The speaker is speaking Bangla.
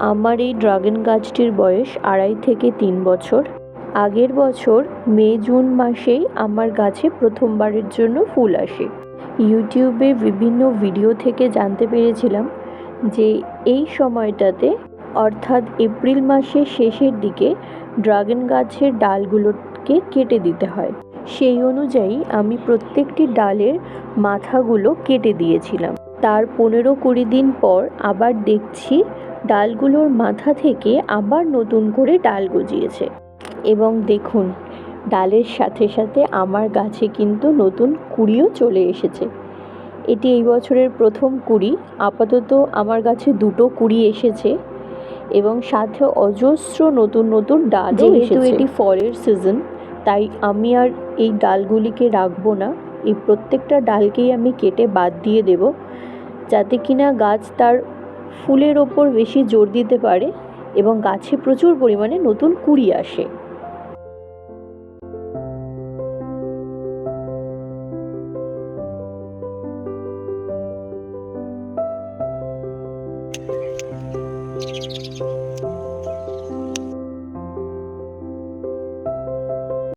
আমার এই ড্রাগন গাছটির বয়স 2.5 থেকে 3 বছর। আগের বছর মে জুন মাসেই আমার গাছে প্রথমবারের জন্য ফুল আসে। ইউটিউবে বিভিন্ন ভিডিও থেকে জানতে পেরেছিলাম যে এই সময়টাতে অর্থাৎ এপ্রিল মাসের শেষের দিকে ড্রাগন গাছের ডালগুলোকে কেটে দিতে হয়। সেই অনুযায়ী আমি প্রত্যেকটি ডালের মাথাগুলো কেটে দিয়েছিলাম। তার 15-20 দিন পর আবার দেখছি ডালগুলোর মাথা থেকে আবার নতুন করে ডাল গজিয়েছে। এবং দেখুন, ডালের সাথে সাথে আমার গাছে কিন্তু নতুন কুঁড়িও চলে এসেছে। এটি এই বছরের প্রথম কুঁড়ি। আপাতত আমার গাছে 2টো কুঁড়ি এসেছে এবং সাথে অজস্র নতুন নতুন ডালও এসেছে। যেহেতু এটি ফলের সিজন, তাই আমি আর এই ডালগুলিকে রাখবো না। এই প্রত্যেকটা ডালকেই আমি কেটে বাদ দিয়ে দেব, যাতে কিনা গাছ তার ফুলের ওপর বেশি জোর দিতে পারে এবং গাছে প্রচুর পরিমাণে নতুন কুঁড়ি আসে।